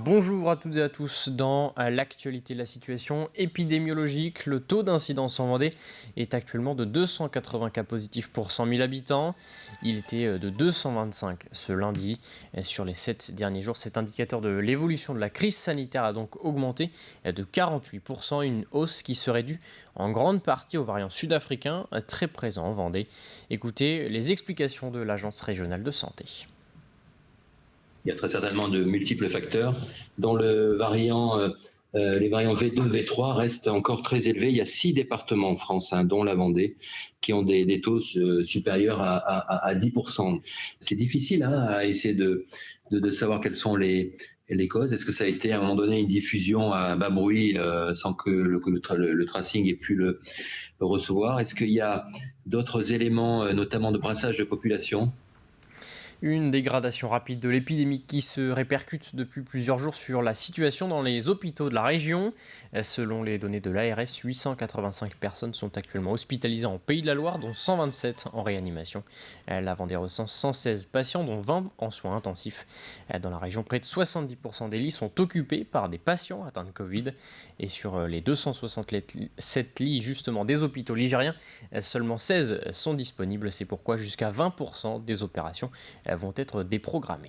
Bonjour à toutes et à tous. Dans l'actualité de la situation épidémiologique, le taux d'incidence en Vendée est actuellement de 280 cas positifs pour 100 000 habitants. Il était de 225 ce lundi. Sur les 7 derniers jours, cet indicateur de l'évolution de la crise sanitaire a donc augmenté de 48%, une hausse qui serait due en grande partie au variant sud-africain très présent en Vendée. Écoutez les explications de l'Agence régionale de santé. Il y a très certainement de multiples facteurs. Dans les variants V2, V3 restent encore très élevés. Il y a 6 départements en France, dont la Vendée, qui ont des taux supérieurs à 10%. C'est difficile à essayer de savoir quelles sont les causes. Est-ce que ça a été à un moment donné une diffusion à bas bruit sans que le tracing ait pu le recevoir? Est-ce qu'il y a d'autres éléments, notamment de brassage de population? Une dégradation rapide de l'épidémie qui se répercute depuis plusieurs jours sur la situation dans les hôpitaux de la région. Selon les données de l'ARS, 885 personnes sont actuellement hospitalisées en Pays de la Loire, dont 127 en réanimation. La Vendée recense 116 patients, dont 20 en soins intensifs. Dans la région, près de 70% des lits sont occupés par des patients atteints de Covid. Et sur les 267 lits justement des hôpitaux ligériens, seulement 16 sont disponibles. C'est pourquoi jusqu'à 20% des opérations vont être déprogrammées.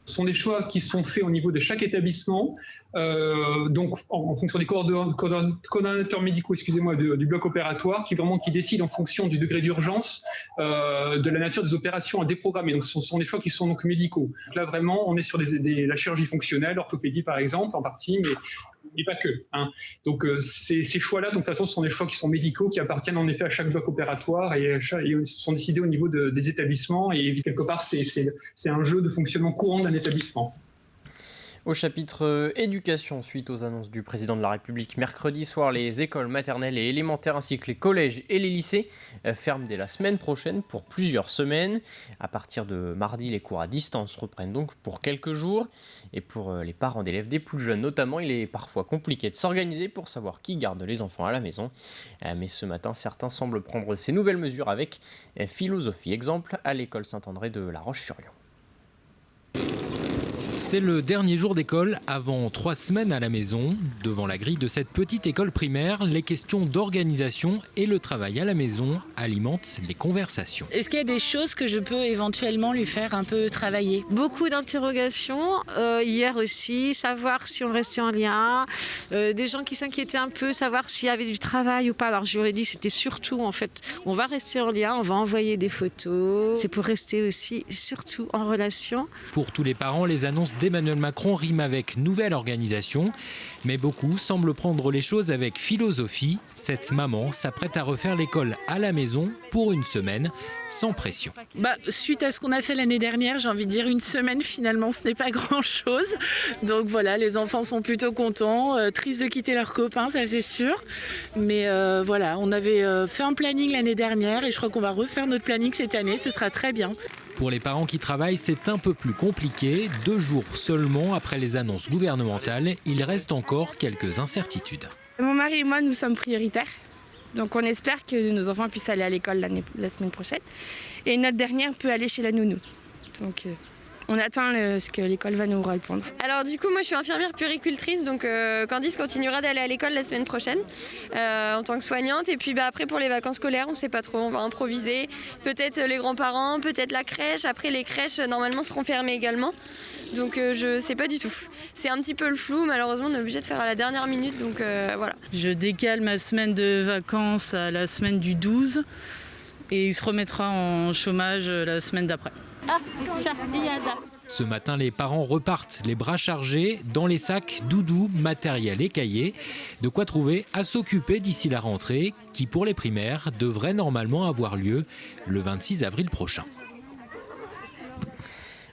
Ce sont des choix qui sont faits au niveau de chaque établissement, donc en fonction des coordonnateurs médicaux, du bloc opératoire, qui décident en fonction du degré d'urgence de la nature des opérations à déprogrammer. Donc ce sont des choix qui sont donc médicaux. Donc là vraiment, on est sur la chirurgie fonctionnelle, orthopédie par exemple en partie, mais pas que. Donc ces choix-là, de toute façon, ce sont des choix qui sont médicaux, qui appartiennent en effet à chaque bloc opératoire et sont décidés au niveau des établissements. Et quelque part, c'est un jeu de fonctionnement courant d'un établissement. Au chapitre éducation, suite aux annonces du président de la République mercredi soir, les écoles maternelles et élémentaires ainsi que les collèges et les lycées ferment dès la semaine prochaine pour plusieurs semaines. À partir de mardi, les cours à distance reprennent donc pour quelques jours. Et pour les parents d'élèves des plus jeunes notamment, il est parfois compliqué de s'organiser pour savoir qui garde les enfants à la maison. Mais ce matin, certains semblent prendre ces nouvelles mesures avec philosophie. Exemple à l'école Saint-André de La Roche-sur-Yon. C'est le dernier jour d'école avant 3 semaines à la maison. Devant la grille de cette petite école primaire, les questions d'organisation et le travail à la maison alimentent les conversations. Est-ce qu'il y a des choses que je peux éventuellement lui faire un peu travailler? Beaucoup d'interrogations. Hier aussi, savoir si on restait en lien. Des gens qui s'inquiétaient un peu, savoir s'il y avait du travail ou pas. Alors je leur ai dit que c'était surtout, en fait, on va rester en lien, on va envoyer des photos. C'est pour rester aussi, surtout, en relation. Pour tous les parents, les annonces d'Emmanuel Macron riment avec nouvelle organisation. Mais beaucoup semblent prendre les choses avec philosophie. Cette maman s'apprête à refaire l'école à la maison pour une semaine, sans pression. Suite à ce qu'on a fait l'année dernière, j'ai envie de dire une semaine finalement, ce n'est pas grand-chose. Donc voilà, les enfants sont plutôt contents, tristes de quitter leurs copains, ça c'est sûr. Mais voilà, on avait fait un planning l'année dernière et je crois qu'on va refaire notre planning cette année, ce sera très bien. Pour les parents qui travaillent, c'est un peu plus compliqué. 2 jours seulement après les annonces gouvernementales, il reste encore quelques incertitudes. Mon mari et moi, nous sommes prioritaires. Donc on espère que nos enfants puissent aller à l'école la semaine prochaine. Et notre dernière peut aller chez la nounou. Donc on attend ce que l'école va nous répondre. Alors du coup, moi je suis infirmière puéricultrice, donc Candice continuera d'aller à l'école la semaine prochaine en tant que soignante. Et puis après pour les vacances scolaires, on ne sait pas trop, on va improviser. Peut-être les grands-parents, peut-être la crèche. Après les crèches normalement seront fermées également. Donc je ne sais pas du tout. C'est un petit peu le flou, malheureusement on est obligé de faire à la dernière minute, donc voilà. Je décale ma semaine de vacances à la semaine du 12 et il se remettra en chômage la semaine d'après. Ah, tiens, Yada. Ce matin, les parents repartent les bras chargés dans les sacs doudou, matériel et cahiers. De quoi trouver à s'occuper d'ici la rentrée, qui pour les primaires devrait normalement avoir lieu le 26 avril prochain.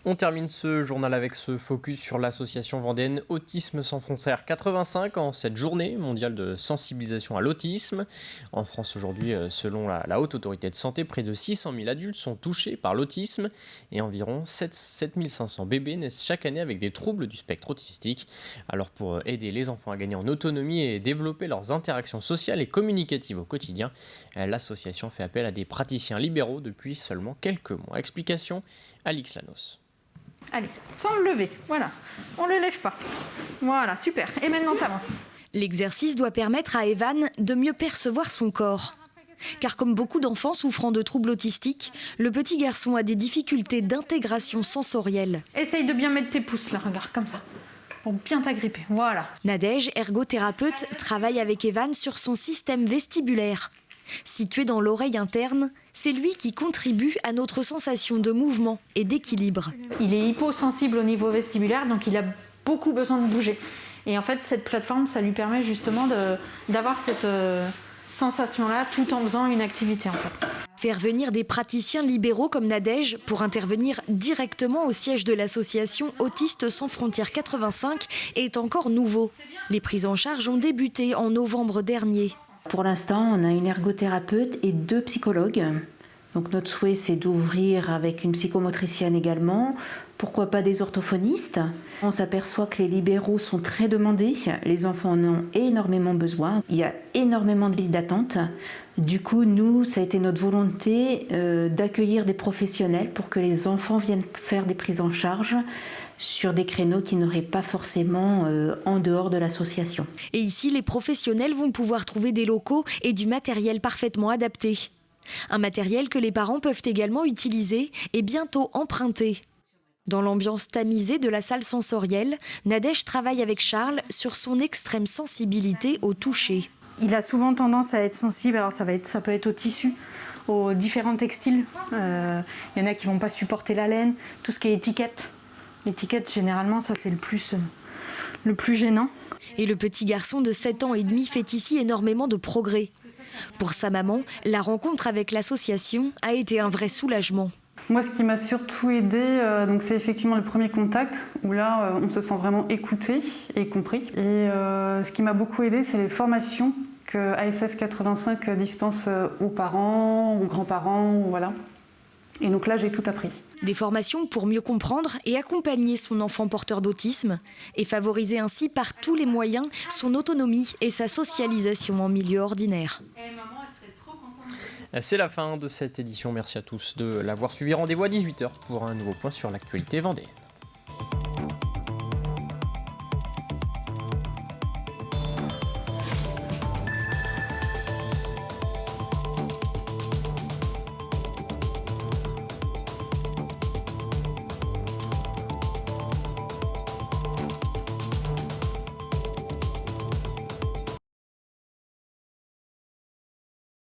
On termine ce journal avec ce focus sur l'association vendéenne Autisme sans frontières 85 en cette journée mondiale de sensibilisation à l'autisme. En France aujourd'hui, selon la Haute Autorité de Santé, près de 600 000 adultes sont touchés par l'autisme et environ 7 500 bébés naissent chaque année avec des troubles du spectre autistique. Alors pour aider les enfants à gagner en autonomie et développer leurs interactions sociales et communicatives au quotidien, l'association fait appel à des praticiens libéraux depuis seulement quelques mois. Explication, Alix Lanos. Allez, sans le lever, voilà. On ne le lève pas. Voilà, super. Et maintenant, t'avances. L'exercice doit permettre à Evan de mieux percevoir son corps. Car comme beaucoup d'enfants souffrant de troubles autistiques, le petit garçon a des difficultés d'intégration sensorielle. Essaye de bien mettre tes pouces là, regarde, comme ça. Pour bien t'agripper, voilà. Nadège, ergothérapeute, travaille avec Evan sur son système vestibulaire. Situé dans l'oreille interne, c'est lui qui contribue à notre sensation de mouvement et d'équilibre. Il est hyposensible au niveau vestibulaire, donc il a beaucoup besoin de bouger. Et en fait, cette plateforme, ça lui permet justement d'avoir cette sensation-là tout en faisant une activité en fait. Faire venir des praticiens libéraux comme Nadège pour intervenir directement au siège de l'association Autistes sans frontières 85 est encore nouveau. Les prises en charge ont débuté en novembre dernier. Pour l'instant, on a une ergothérapeute et 2 psychologues. Donc notre souhait, c'est d'ouvrir avec une psychomotricienne également. Pourquoi pas des orthophonistes? On s'aperçoit que les libéraux sont très demandés. Les enfants en ont énormément besoin. Il y a énormément de listes d'attente. Du coup, nous, ça a été notre volonté d'accueillir des professionnels pour que les enfants viennent faire des prises en charge sur des créneaux qui n'auraient pas forcément en dehors de l'association. Et ici, les professionnels vont pouvoir trouver des locaux et du matériel parfaitement adapté. Un matériel que les parents peuvent également utiliser et bientôt emprunter. Dans l'ambiance tamisée de la salle sensorielle, Nadège travaille avec Charles sur son extrême sensibilité au toucher. Il a souvent tendance à être sensible, alors ça peut être au tissu, aux différents textiles. Il y en a qui ne vont pas supporter la laine, tout ce qui est étiquette. L'étiquette, généralement, ça c'est le plus gênant. Et le petit garçon de 7 ans et demi fait ici énormément de progrès. Pour sa maman, la rencontre avec l'association a été un vrai soulagement. Moi, ce qui m'a surtout aidée, c'est effectivement le premier contact, où là, on se sent vraiment écouté et compris. Et ce qui m'a beaucoup aidée, c'est les formations que ASF 85 dispense aux parents, aux grands-parents, voilà. Et donc là, j'ai tout appris. Des formations pour mieux comprendre et accompagner son enfant porteur d'autisme et favoriser ainsi par tous les moyens son autonomie et sa socialisation en milieu ordinaire. C'est la fin de cette édition. Merci à tous de l'avoir suivi. Rendez-vous à 18h pour un nouveau point sur l'actualité Vendée.